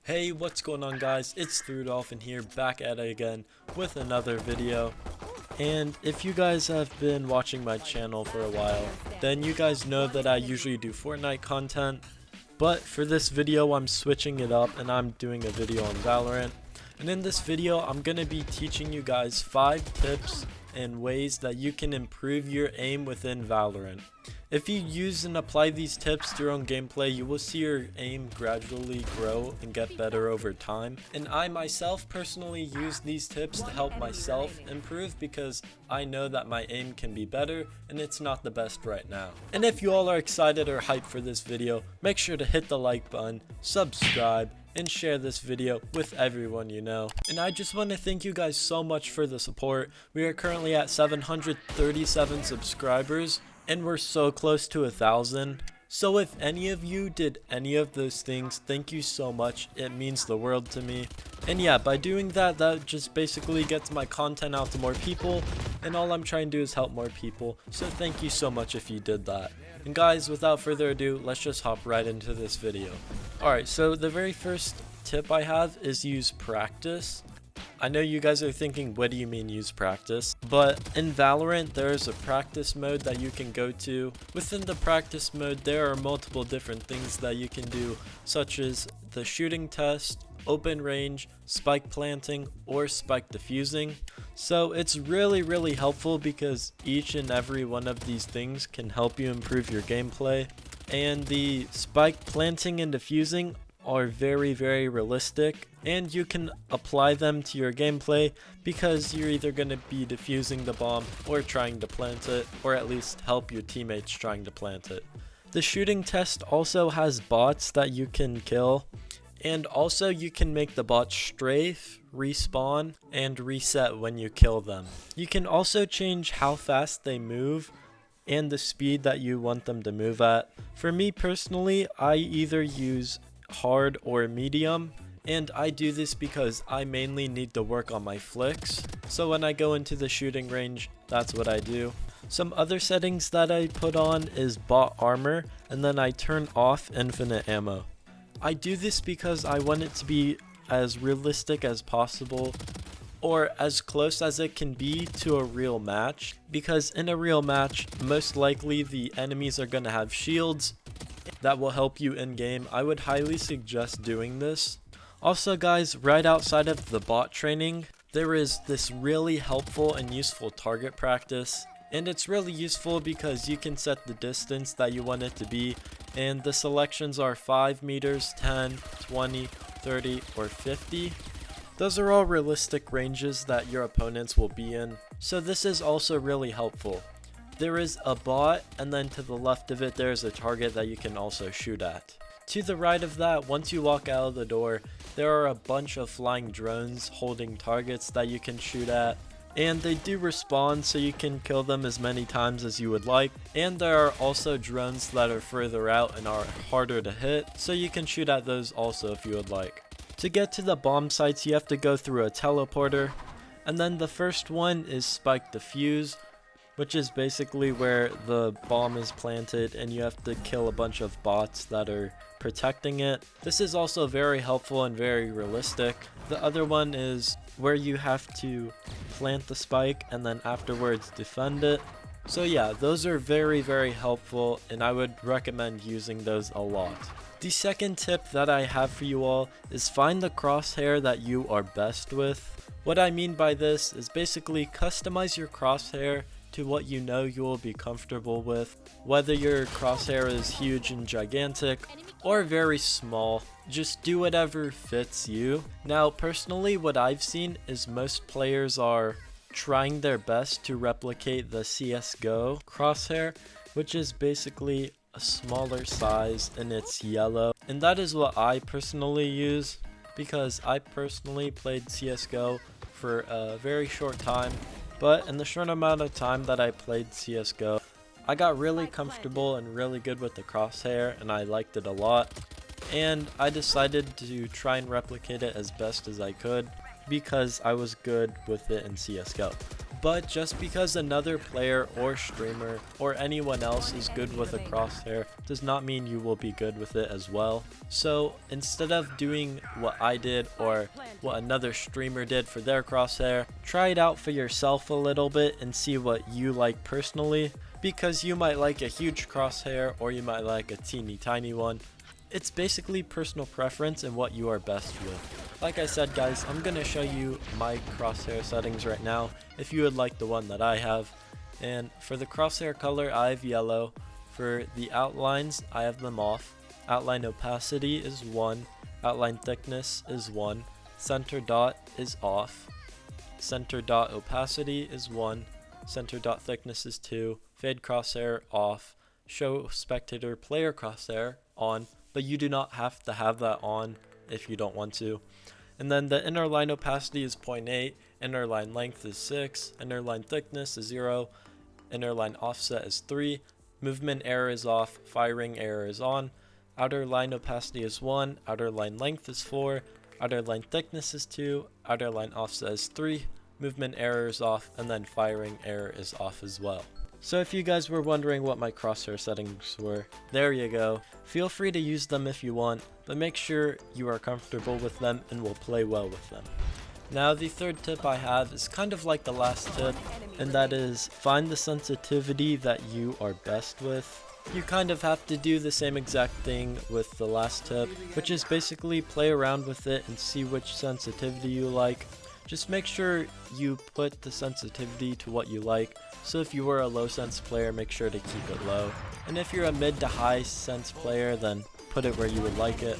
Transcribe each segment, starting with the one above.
Hey, what's going on guys? It's therudolphin here, back at it again with another video. And if you guys have been watching my channel for a while, then you guys know that I usually do Fortnite content. But for this video I'm switching it up and I'm doing a video on Valorant. And in this video I'm going to be teaching you guys 5 tips and ways that you can improve your aim within Valorant. If you use and apply these tips to your own gameplay, you will see your aim gradually grow and get better over time. And I myself personally use these tips to help myself improve because I know that my aim can be better and it's not the best right now. And if you all are excited or hyped for this video, make sure to hit the like button, subscribe, and share this video with everyone you know. And I just want to thank you guys so much for the support. We are currently at 737 subscribers and we're so close to 1,000. So if any of you did any of those things, thank you so much. It means the world to me. And yeah, by doing that, that just basically gets my content out to more people, and all I'm trying to do is help more people. So thank you so much if you did that. And guys, without further ado, let's just hop right into this video. Alright, so the very first tip I have is use practice. I know you guys are thinking, what do you mean use practice? But in Valorant, there is a practice mode that you can go to. Within the practice mode, there are multiple different things that you can do, such as the shooting test, open range, spike planting, or spike defusing. So it's really helpful because each and every one of these things can help you improve your gameplay. And the spike planting and defusing are very realistic, and you can apply them to your gameplay because you're either going to be defusing the bomb or trying to plant it, or at least help your teammates trying to plant it. The shooting test also has bots that you can kill, and also you can make the bots strafe, respawn, and reset when you kill them. You can also change how fast they move and the speed that you want them to move at. For me personally, I either use hard or medium, and I do this because I mainly need to work on my flicks. So when I go into the shooting range, that's what I do. Some other settings that I put on is bot armor, and then I turn off infinite ammo. I do this because I want it to be as realistic as possible, or as close as it can be to a real match, because in a real match, most likely the enemies are going to have shields that will help you in game. I would highly suggest doing this. Also guys, right outside of the bot training, there is this really helpful and useful target practice. And it's really useful because you can set the distance that you want it to be, and the selections are 5 meters, 10, 20, 30, or 50. Those are all realistic ranges that your opponents will be in, so this is also really helpful. There is a bot, and then to the left of it there is a target that you can also shoot at. To the right of that, once you walk out of the door, there are a bunch of flying drones holding targets that you can shoot at. And they do respawn, so you can kill them as many times as you would like. And there are also drones that are further out and are harder to hit, so you can shoot at those also if you would like. To get to the bomb sites, you have to go through a teleporter. And then the first one is spike defuse, which is basically where the bomb is planted and you have to kill a bunch of bots that are protecting it. This is also very helpful and very realistic. The other one is where you have to plant the spike and then afterwards defend it. So yeah, those are very helpful, and I would recommend using those a lot. The second tip that I have for you all is find the crosshair that you are best with. What I mean by this is basically customize your crosshair to what you know you will be comfortable with, whether your crosshair is huge and gigantic or very small. Just do whatever fits you. Now personally, what I've seen is most players are trying their best to replicate the CSGO crosshair, which is basically a smaller size and it's yellow, and that is what I personally use because I personally played CSGO for a very short time. But in the short amount of time that I played CSGO, I got really comfortable and really good with the crosshair, and I liked it a lot. And I decided to try and replicate it as best as I could because I was good with it in CSGO. But just because another player or streamer or anyone else is good with a crosshair does not mean you will be good with it as well. So instead of doing what I did or what another streamer did for their crosshair, try it out for yourself a little bit and see what you like personally, because you might like a huge crosshair or you might like a teeny tiny one. It's basically personal preference and what you are best with. Like I said, guys, I'm going to show you my crosshair settings right now if you would like the one that I have. And for the crosshair color, I have yellow. For the outlines, I have them off. Outline opacity is 1. Outline thickness is 1. Center dot is off. Center dot opacity is 1. Center dot thickness is 2. Fade crosshair off. Show spectator player crosshair on. But you do not have to have that on if you don't want to. And then the inner line opacity is 0.8, inner line length is 6, inner line thickness is 0, inner line offset is 3, movement error is off, firing error is on, outer line opacity is 1, outer line length is 4, outer line thickness is 2, outer line offset is 3, movement error is off, and then firing error is off as well. So if you guys were wondering what my crosshair settings were, there you go. Feel free to use them if you want, but make sure you are comfortable with them and will play well with them. Now the third tip I have is kind of like the last tip, and that is find the sensitivity that you are best with. You kind of have to do the same exact thing with the last tip, which is basically play around with it and see which sensitivity you like. Just make sure you put the sensitivity to what you like. So if you are a low sense player, make sure to keep it low. And if you're a mid to high sense player, then put it where you would like it.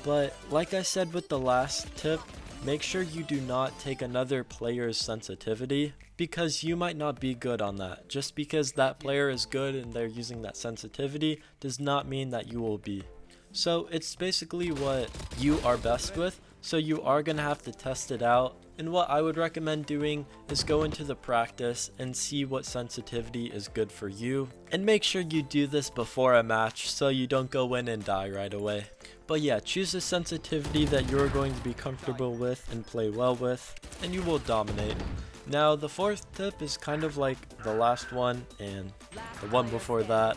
But like I said with the last tip, make sure you do not take another player's sensitivity, because you might not be good on that. Just because that player is good and they're using that sensitivity does not mean that you will be. So it's basically what you are best with, so you are going to have to test it out. And what I would recommend doing is go into the practice and see what sensitivity is good for you. And make sure you do this before a match so you don't go in and die right away. But yeah, choose a sensitivity that you're going to be comfortable with and play well with, and you will dominate. Now the fourth tip is kind of like the last one and the one before that.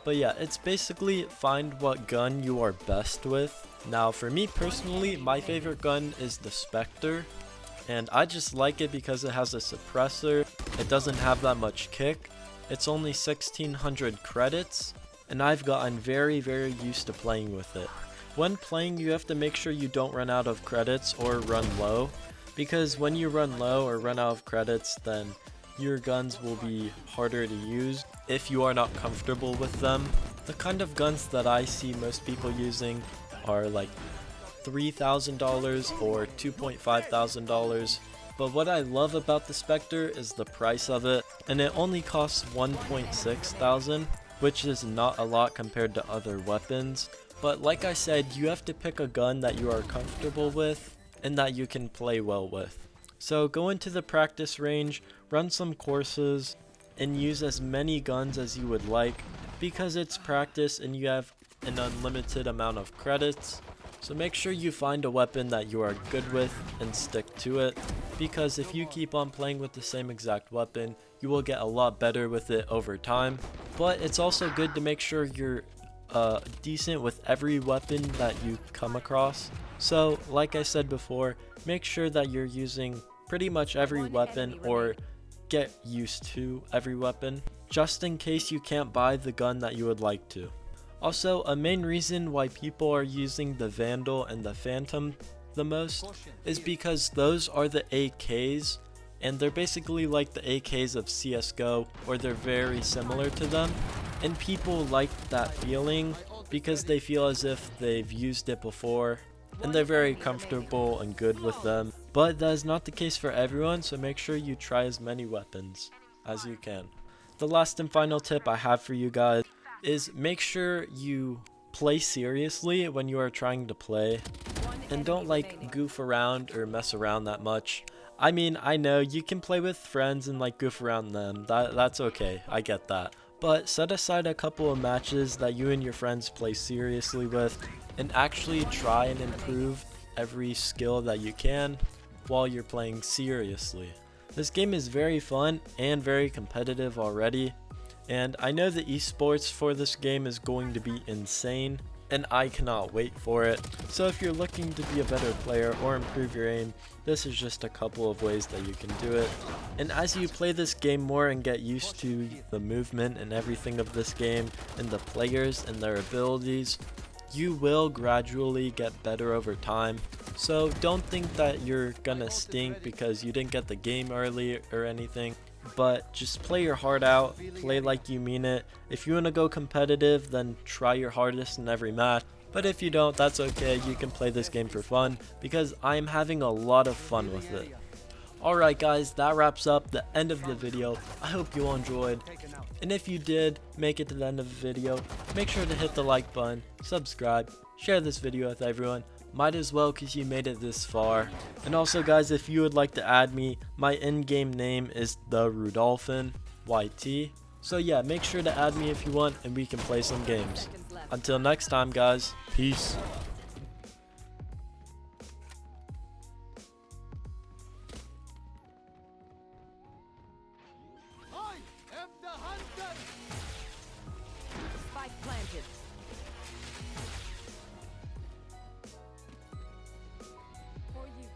But yeah, it's basically find what gun you are best with. Now for me personally, my favorite gun is the Spectre. And I just like it because it has a suppressor, it doesn't have that much kick, it's only 1600 credits, and I've gotten very used to playing with it. When playing, you have to make sure you don't run out of credits or run low, because when you run low or run out of credits, then your guns will be harder to use if you are not comfortable with them. The kind of guns that I see most people using are like $3,000 or $2,500, but what I love about the Spectre is the price of it, and it only costs $1,600, which is not a lot compared to other weapons. But like I said, you have to pick a gun that you are comfortable with and that you can play well with. So go into the practice range, run some courses, and use as many guns as you would like, because it's practice and you have an unlimited amount of credits. So make sure you find a weapon that you are good with and stick to it, because if you keep on playing with the same exact weapon, you will get a lot better with it over time. But it's also good to make sure you're decent with every weapon that you come across. So like I said before, make sure that you're using pretty much every weapon, or get used to every weapon, just in case you can't buy the gun that you would like to. Also, a main reason why people are using the Vandal and the Phantom the most is because those are the AKs, and they're basically like the AKs of CSGO, or they're very similar to them, and people like that feeling because they feel as if they've used it before and they're very comfortable and good with them. But that is not the case for everyone, so make sure you try as many weapons as you can. The last and final tip I have for you guys is make sure you play seriously when you are trying to play, and don't like goof around or mess around that much. I mean, I know you can play with friends and like goof around them, that's okay, I get that. But set aside a couple of matches that you and your friends play seriously with, and actually try and improve every skill that you can while you're playing seriously. This game is very fun and very competitive already, and I know the esports for this game is going to be insane, and I cannot wait for it. So if you're looking to be a better player or improve your aim, this is just a couple of ways that you can do it. And as you play this game more and get used to the movement and everything of this game and the players and their abilities, you will gradually get better over time. So don't think that you're gonna stink because you didn't get the game early or anything, but just play your heart out, play like you mean it. If you want to go competitive, then try your hardest in every match, but if you don't, that's okay. You can play this game for fun because I'm having a lot of fun with it. Alright guys, that wraps up the end of the video. I hope you all enjoyed, and if you did make it to the end of the video, make sure to hit the like button, subscribe, share this video with everyone. Might as well because you made it this far. And also guys, if you would like to add me, my in-game name is therudolphinYT. So yeah, make sure to add me if you want and we can play some games. Until next time guys, peace. I am the hunter! Spike planted. For you.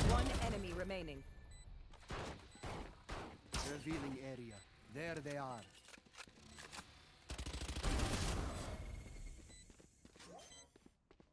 One enemy remaining. Revealing area. There they are.